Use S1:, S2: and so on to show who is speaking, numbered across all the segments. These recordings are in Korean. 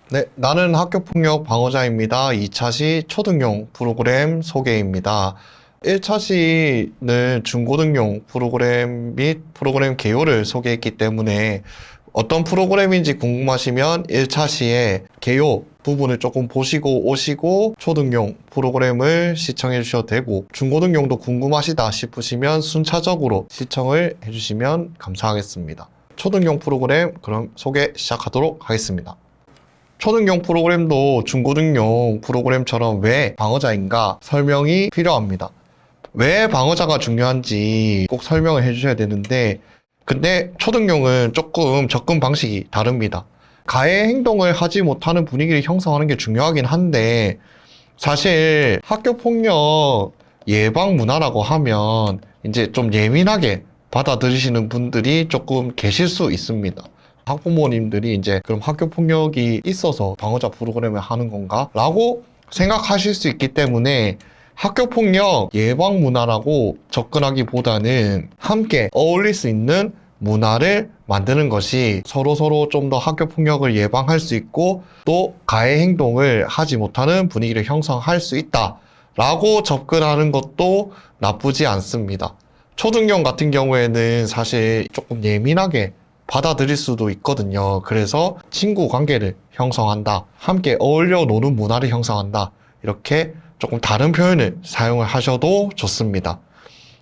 S1: 네, 나는 학교폭력 방어자입니다. 2차 시 초등용 프로그램 소개입니다. 1차 시는 중고등용 프로그램 및 프로그램 개요를 소개했기 때문에 어떤 프로그램인지 궁금하시면 1차 시에 개요 부분을 조금 보시고 오시고 초등용 프로그램을 시청해 주셔도 되고 중고등용도 궁금하시다 싶으시면 순차적으로 시청을 해주시면 감사하겠습니다. 초등용 프로그램 그럼 소개 시작하도록 하겠습니다. 초등용 프로그램도 중고등용 프로그램처럼 왜 방어자인가 설명이 필요합니다. 왜 방어자가 중요한지 꼭 설명을 해주셔야 되는데, 근데 초등용은 조금 접근 방식이 다릅니다. 가해 행동을 하지 못하는 분위기를 형성하는 게 중요하긴 한데, 사실 학교폭력 예방 문화라고 하면 이제 좀 예민하게 받아들이시는 분들이 조금 계실 수 있습니다. 학부모님들이 이제 그럼 학교 폭력이 있어서 방어자 프로그램을 하는 건가? 라고 생각하실 수 있기 때문에 학교 폭력 예방 문화라고 접근하기보다는 함께 어울릴 수 있는 문화를 만드는 것이 서로서로 좀 더 학교 폭력을 예방할 수 있고 또 가해 행동을 하지 못하는 분위기를 형성할 수 있다 라고 접근하는 것도 나쁘지 않습니다. 초등용 같은 경우에는 사실 조금 예민하게 받아들일 수도 있거든요. 그래서 친구 관계를 형성한다. 함께 어울려 노는 문화를 형성한다. 이렇게 조금 다른 표현을 사용을 하셔도 좋습니다.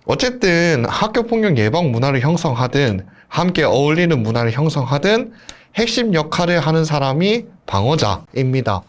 S1: 어쨌든 학교폭력 예방 문화를 형성하든 함께 어울리는 문화를 형성하든 핵심 역할을 하는 사람이 방어자입니다.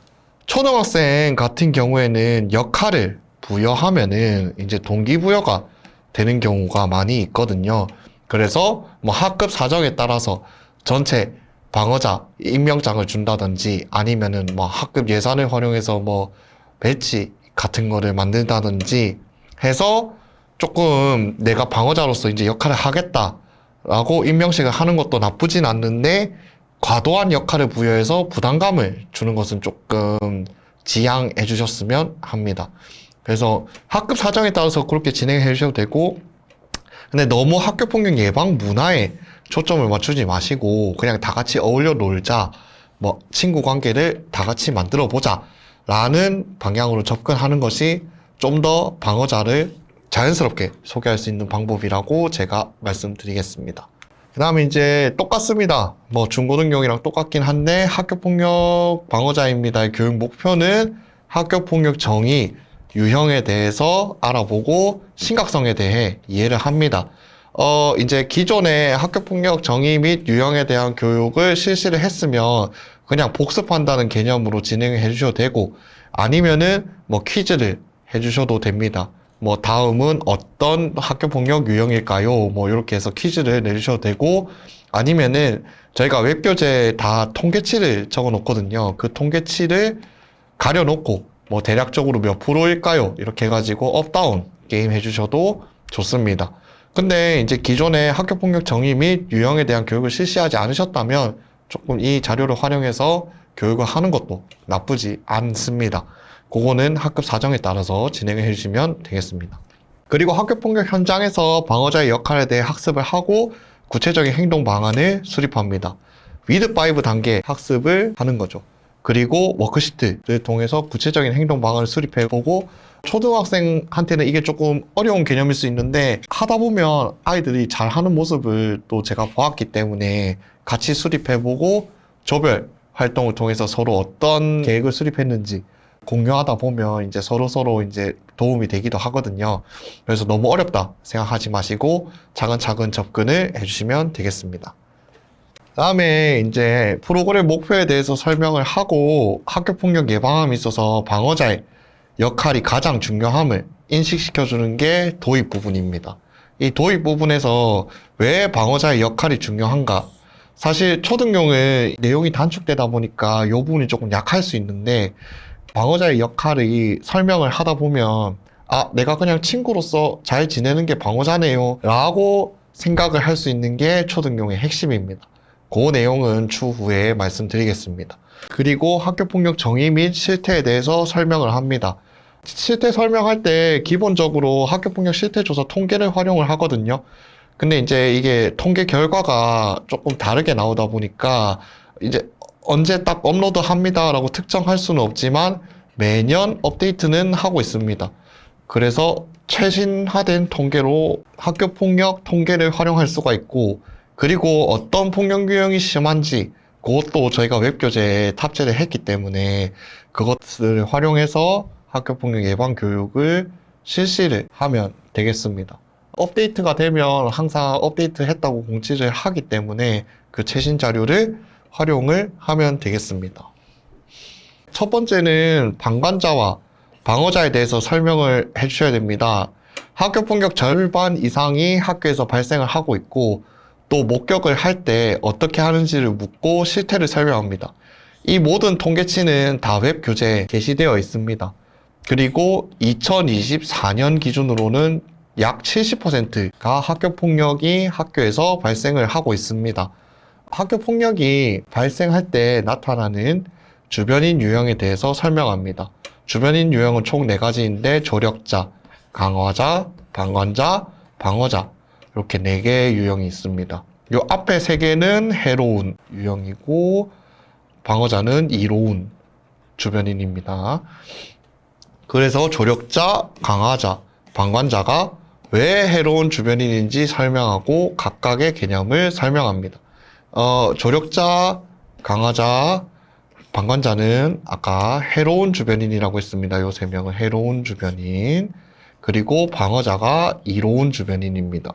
S1: 초등학생 같은 경우에는 역할을 부여하면은 이제 동기부여가 되는 경우가 많이 있거든요. 그래서 뭐 학급 사정에 따라서 전체 방어자 임명장을 준다든지 아니면은 뭐 학급 예산을 활용해서 뭐 배지 같은 거를 만든다든지 해서 조금 내가 방어자로서 이제 역할을 하겠다라고 임명식을 하는 것도 나쁘진 않는데 과도한 역할을 부여해서 부담감을 주는 것은 조금 지양해 주셨으면 합니다. 그래서 학급 사정에 따라서 그렇게 진행해 주셔도 되고, 근데 너무 학교폭력 예방 문화에 초점을 맞추지 마시고 그냥 다 같이 어울려 놀자, 뭐 친구 관계를 다 같이 만들어 보자 라는 방향으로 접근하는 것이 좀 더 방어자를 자연스럽게 소개할 수 있는 방법이라고 제가 말씀드리겠습니다. 그 다음에 이제 똑같습니다. 뭐 중고등용이랑 똑같긴 한데 학교폭력 방어자입니다의 교육 목표는 학교폭력 정의, 유형에 대해서 알아보고 심각성에 대해 이해를 합니다. 이제 기존에 학교폭력 정의 및 유형에 대한 교육을 실시를 했으면 그냥 복습한다는 개념으로 진행을 해주셔도 되고 아니면은 뭐 퀴즈를 해주셔도 됩니다. 뭐 다음은 어떤 학교폭력 유형일까요? 뭐 이렇게 해서 퀴즈를 내주셔도 되고 아니면은 저희가 웹교재에 다 통계치를 적어 놓거든요. 그 통계치를 가려놓고 뭐 대략적으로 몇 프로일까요? 이렇게 해가지고 업다운 게임 해주셔도 좋습니다. 근데 이제 기존에 학교폭력 정의 및 유형에 대한 교육을 실시하지 않으셨다면 조금 이 자료를 활용해서 교육을 하는 것도 나쁘지 않습니다. 그거는 학급 사정에 따라서 진행을 해주시면 되겠습니다. 그리고 학교폭력 현장에서 방어자의 역할에 대해 학습을 하고 구체적인 행동 방안을 수립합니다. 위드 5 단계 학습을 하는 거죠. 그리고 워크시트를 통해서 구체적인 행동 방안을 수립해보고 초등학생한테는 이게 조금 어려운 개념일 수 있는데 하다 보면 아이들이 잘하는 모습을 또 제가 보았기 때문에 같이 수립해보고 조별 활동을 통해서 서로 어떤 계획을 수립했는지 공유하다 보면 이제 서로 이제 도움이 되기도 하거든요. 그래서 너무 어렵다 생각하지 마시고 차근차근 접근을 해주시면 되겠습니다. 다음에 이제 프로그램 목표에 대해서 설명을 하고 학교폭력 예방함에 있어서 방어자의 역할이 가장 중요함을 인식시켜주는 게 도입 부분입니다. 이 도입 부분에서 왜 방어자의 역할이 중요한가? 사실 초등용은 내용이 단축되다 보니까 이 부분이 조금 약할 수 있는데 방어자의 역할이 설명을 하다 보면 아, 내가 그냥 친구로서 잘 지내는 게 방어자네요 라고 생각을 할 수 있는 게 초등용의 핵심입니다. 그 내용은 추후에 말씀드리겠습니다. 그리고 학교폭력 정의 및 실태에 대해서 설명을 합니다. 실태 설명할 때 기본적으로 학교폭력 실태조사 통계를 활용을 하거든요. 근데 이제 이게 통계 결과가 조금 다르게 나오다 보니까 이제 언제 딱 업로드 합니다 라고 특정할 수는 없지만 매년 업데이트는 하고 있습니다. 그래서 최신화된 통계로 학교폭력 통계를 활용할 수가 있고, 그리고 어떤 폭력 유형이 심한지 그것도 저희가 웹교재에 탑재를 했기 때문에 그것을 활용해서 학교폭력 예방 교육을 실시를 하면 되겠습니다. 업데이트가 되면 항상 업데이트 했다고 공지를 하기 때문에 그 최신 자료를 활용을 하면 되겠습니다. 첫 번째는 방관자와 방어자에 대해서 설명을 해주셔야 됩니다. 학교폭력 절반 이상이 학교에서 발생을 하고 있고, 또 목격을 할 때 어떻게 하는지를 묻고 실태를 설명합니다. 이 모든 통계치는 다 웹교재에 게시되어 있습니다. 그리고 2024년 기준으로는 약 70%가 학교폭력이 학교에서 발생을 하고 있습니다. 학교폭력이 발생할 때 나타나는 주변인 유형에 대해서 설명합니다. 주변인 유형은 총 4가지인데 조력자, 강화자, 방관자, 방어자 이렇게 4개의 유형이 있습니다. 요 앞에 3개는 해로운 유형이고 방어자는 이로운 주변인입니다. 그래서 조력자, 강화자, 방관자가 왜 해로운 주변인인지 설명하고 각각의 개념을 설명합니다. 조력자, 강화자, 방관자는 아까 해로운 주변인이라고 했습니다. 요 3명은 해로운 주변인. 그리고 방어자가 이로운 주변인입니다.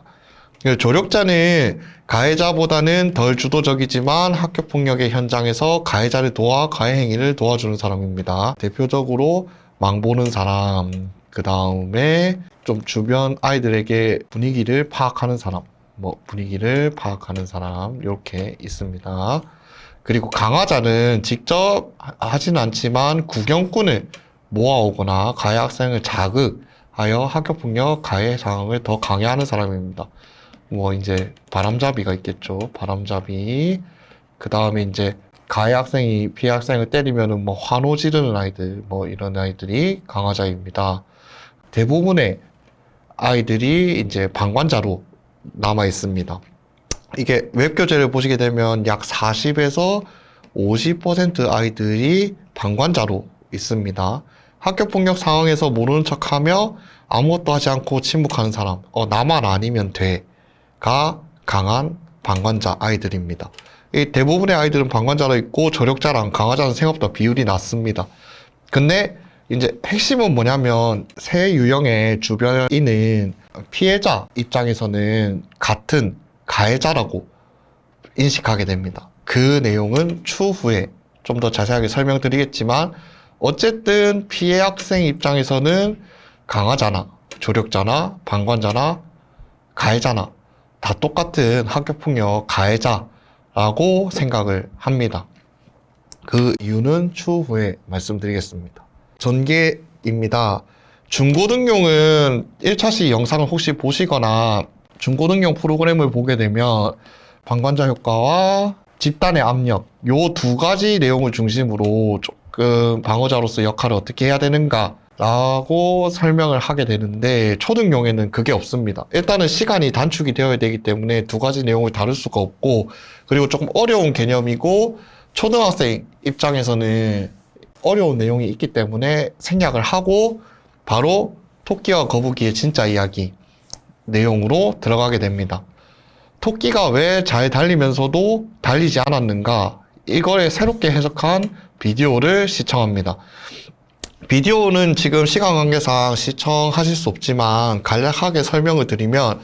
S1: 조력자는 가해자보다는 덜 주도적이지만 학교폭력의 현장에서 가해자를 도와 가해 행위를 도와주는 사람입니다. 대표적으로 망보는 사람, 그 다음에 좀 주변 아이들에게 분위기를 파악하는 사람, 이렇게 있습니다. 그리고 강화자는 직접 하진 않지만 구경꾼을 모아오거나 가해 학생을 자극하여 학교폭력 가해 상황을 더 강화하는 사람입니다. 이제 바람잡이가 있겠죠. 바람잡이. 그 다음에 이제 가해 학생이 피해 학생을 때리면은 환호 지르는 아이들, 이런 아이들이 강화자입니다. 대부분의 아이들이 이제 방관자로 남아 있습니다. 이게 웹교재를 보시게 되면 약 40에서 50% 아이들이 방관자로 있습니다. 학교폭력 상황에서 모르는 척하며 아무것도 하지 않고 침묵하는 사람, 나만 아니면 돼가 강한 방관자 아이들입니다. 이 대부분의 아이들은 방관자로 있고 조력자랑 강화자는 생각보다 비율이 낮습니다. 근데 이제 핵심은 뭐냐면 세 유형의 주변인은 피해자 입장에서는 같은 가해자라고 인식하게 됩니다. 그 내용은 추후에 좀 더 자세하게 설명드리겠지만 어쨌든 피해 학생 입장에서는 강화자나 조력자나 방관자나 가해자나 다 똑같은 학교폭력 가해자라고 생각을 합니다. 그 이유는 추후에 말씀드리겠습니다. 전개입니다. 중고등용은 1차시 영상을 혹시 보시거나 중고등용 프로그램을 보게 되면 방관자 효과와 집단의 압력, 요 2가지 내용을 중심으로 조금 방어자로서 역할을 어떻게 해야 되는가 라고 설명을 하게 되는데, 초등용에는 그게 없습니다. 일단은 시간이 단축이 되어야 되기 때문에 2가지 내용을 다룰 수가 없고, 그리고 조금 어려운 개념이고 초등학생 입장에서는 어려운 내용이 있기 때문에 생략을 하고 바로 토끼와 거북이의 진짜 이야기 내용으로 들어가게 됩니다. 토끼가 왜 잘 달리면서도 달리지 않았는가, 이거에 새롭게 해석한 비디오를 시청합니다. 비디오는 지금 시간 관계상 시청하실 수 없지만 간략하게 설명을 드리면,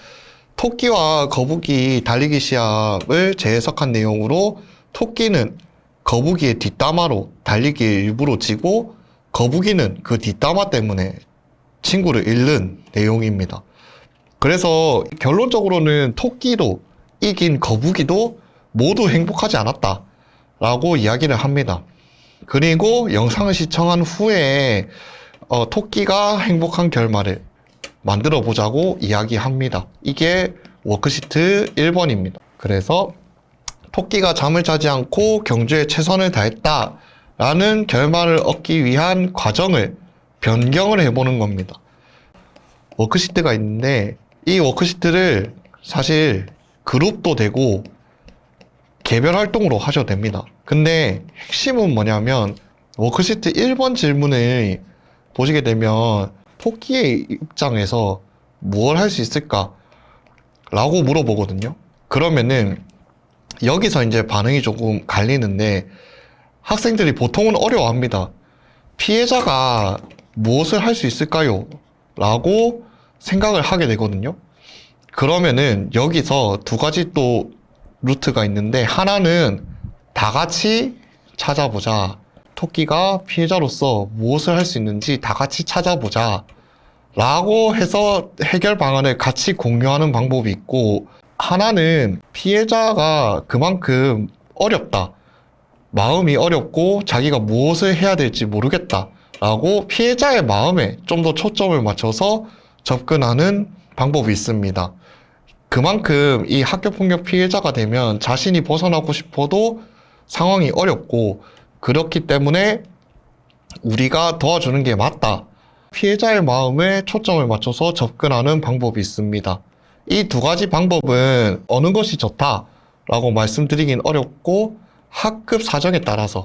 S1: 토끼와 거북이 달리기 시합을 재해석한 내용으로 토끼는 거북이의 뒷담화로 달리기에 일부러 지고 거북이는 그 뒷담화 때문에 친구를 잃는 내용입니다. 그래서 결론적으로는 토끼도 이긴 거북이도 모두 행복하지 않았다 라고 이야기를 합니다. 그리고 영상을 시청한 후에 토끼가 행복한 결말을 만들어 보자고 이야기합니다. 이게 워크시트 1번입니다. 그래서 토끼가 잠을 자지 않고 경주에 최선을 다했다 라는 결말을 얻기 위한 과정을 변경을 해보는 겁니다. 워크시트가 있는데 이 워크시트를 사실 그룹도 되고 개별 활동으로 하셔도 됩니다. 근데 핵심은 뭐냐면 워크시트 1번 질문을 보시게 되면 토끼의 입장에서 무엇을 할 수 있을까? 라고 물어보거든요. 그러면은 여기서 이제 반응이 조금 갈리는데 학생들이 보통은 어려워합니다. 피해자가 무엇을 할 수 있을까요? 라고 생각을 하게 되거든요. 그러면은 여기서 두 가지 또 루트가 있는데 하나는 다 같이 찾아보자. 토끼가 피해자로서 무엇을 할 수 있는지 다 같이 찾아보자. 라고 해서 해결 방안을 같이 공유하는 방법이 있고 하나는 피해자가 그만큼 어렵다. 마음이 어렵고 자기가 무엇을 해야 될지 모르겠다. 라고 피해자의 마음에 좀 더 초점을 맞춰서 접근하는 방법이 있습니다. 그만큼 이 학교폭력 피해자가 되면 자신이 벗어나고 싶어도 상황이 어렵고 그렇기 때문에 우리가 도와주는 게 맞다. 피해자의 마음에 초점을 맞춰서 접근하는 방법이 있습니다. 이 두 가지 방법은 어느 것이 좋다라고 말씀드리긴 어렵고 학급 사정에 따라서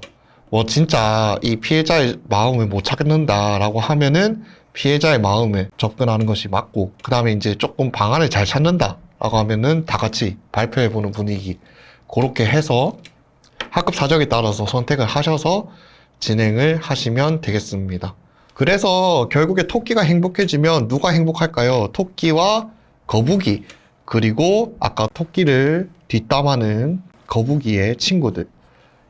S1: 뭐 진짜 이 피해자의 마음을 못 찾는다라고 하면은 피해자의 마음에 접근하는 것이 맞고 그 다음에 이제 조금 방안을 잘 찾는다라고 하면은 다 같이 발표해보는 분위기 그렇게 해서 학급 사정에 따라서 선택을 하셔서 진행을 하시면 되겠습니다. 그래서 결국에 토끼가 행복해지면 누가 행복할까요? 토끼와 거북이 그리고 아까 토끼를 뒷담하는 거북이의 친구들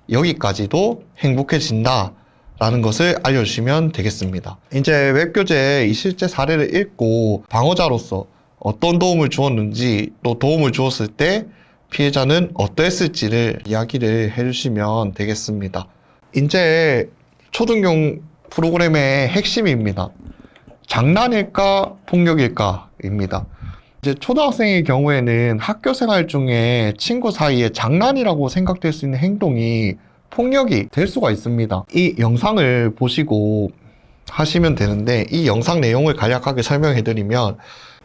S1: 여기까지도 행복해진다 라는 것을 알려주시면 되겠습니다. 이제 웹교재 이 실제 사례를 읽고 방어자로서 어떤 도움을 주었는지 또 도움을 주었을 때 피해자는 어떠했을지를 이야기를 해주시면 되겠습니다. 이제 초등용 프로그램의 핵심입니다. 장난일까 폭력일까입니다. 이제 초등학생의 경우에는 학교 생활 중에 친구 사이에 장난이라고 생각될 수 있는 행동이 폭력이 될 수가 있습니다. 이 영상을 보시고 하시면 되는데 이 영상 내용을 간략하게 설명해드리면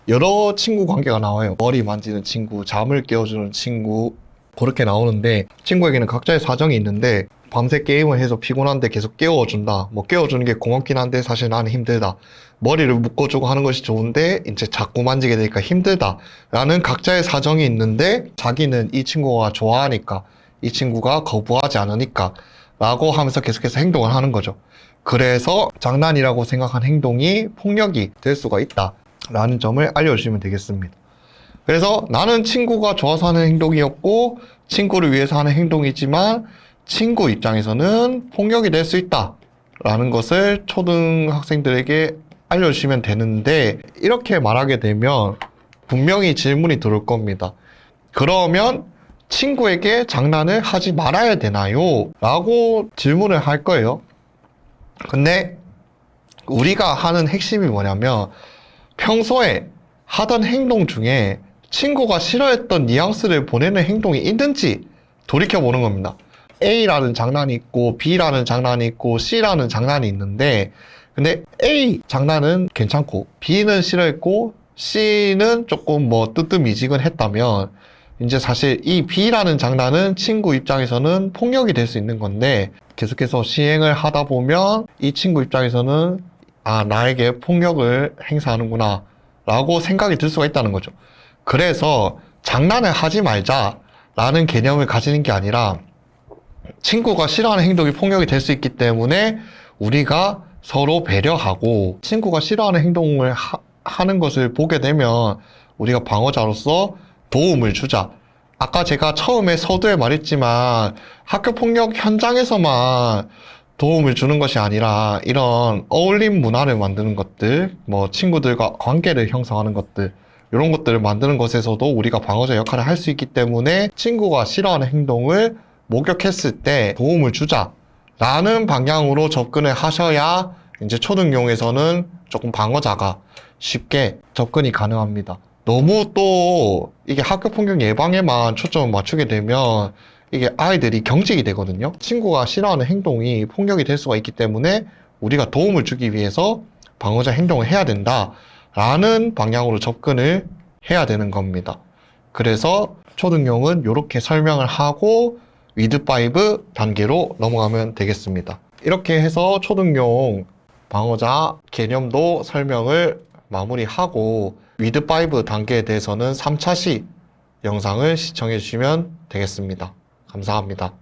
S1: 여러 친구 관계가 나와요. 머리 만지는 친구, 잠을 깨워주는 친구 그렇게 나오는데 친구에게는 각자의 사정이 있는데 밤새 게임을 해서 피곤한데 계속 깨워준다. 뭐 깨워주는 게 고맙긴 한데 사실 나는 힘들다. 머리를 묶어주고 하는 것이 좋은데 이제 자꾸 만지게 되니까 힘들다. 라는 각자의 사정이 있는데 자기는 이 친구가 좋아하니까 이 친구가 거부하지 않으니까 라고 하면서 계속해서 행동을 하는 거죠. 그래서 장난이라고 생각한 행동이 폭력이 될 수가 있다. 라는 점을 알려주시면 되겠습니다. 그래서 나는 친구가 좋아서 하는 행동이었고 친구를 위해서 하는 행동이지만 친구 입장에서는 폭력이 될 수 있다 라는 것을 초등학생들에게 알려주시면 되는데 이렇게 말하게 되면 분명히 질문이 들어올 겁니다. 그러면 친구에게 장난을 하지 말아야 되나요? 라고 질문을 할 거예요. 근데 우리가 하는 핵심이 뭐냐면 평소에 하던 행동 중에 친구가 싫어했던 뉘앙스를 보내는 행동이 있는지 돌이켜보는 겁니다. A라는 장난이 있고 B라는 장난이 있고 C라는 장난이 있는데 근데 A 장난은 괜찮고 B는 싫어했고 C는 조금 뭐 뜨뜻미지근했다면 이제 사실 이 B라는 장난은 친구 입장에서는 폭력이 될 수 있는 건데 계속해서 시행을 하다 보면 이 친구 입장에서는 아 나에게 폭력을 행사하는구나 라고 생각이 들 수가 있다는 거죠. 그래서 장난을 하지 말자 라는 개념을 가지는 게 아니라 친구가 싫어하는 행동이 폭력이 될 수 있기 때문에 우리가 서로 배려하고 친구가 싫어하는 행동을 하는 것을 보게 되면 우리가 방어자로서 도움을 주자. 아까 제가 처음에 서두에 말했지만 학교 폭력 현장에서만 도움을 주는 것이 아니라 이런 어울림 문화를 만드는 것들, 뭐 친구들과 관계를 형성하는 것들 이런 것들을 만드는 것에서도 우리가 방어자 역할을 할 수 있기 때문에 친구가 싫어하는 행동을 목격했을 때 도움을 주자 라는 방향으로 접근을 하셔야 이제 초등용에서는 조금 방어자가 쉽게 접근이 가능합니다. 너무 또 이게 학교 폭력 예방에만 초점을 맞추게 되면 이게 아이들이 경직이 되거든요. 친구가 싫어하는 행동이 폭력이 될 수가 있기 때문에 우리가 도움을 주기 위해서 방어자 행동을 해야 된다 라는 방향으로 접근을 해야 되는 겁니다. 그래서 초등용은 이렇게 설명을 하고 위드5 단계로 넘어가면 되겠습니다. 이렇게 해서 초등용 방어자 개념도 설명을 마무리하고 위드5 단계에 대해서는 3차 시 영상을 시청해 주시면 되겠습니다. 감사합니다.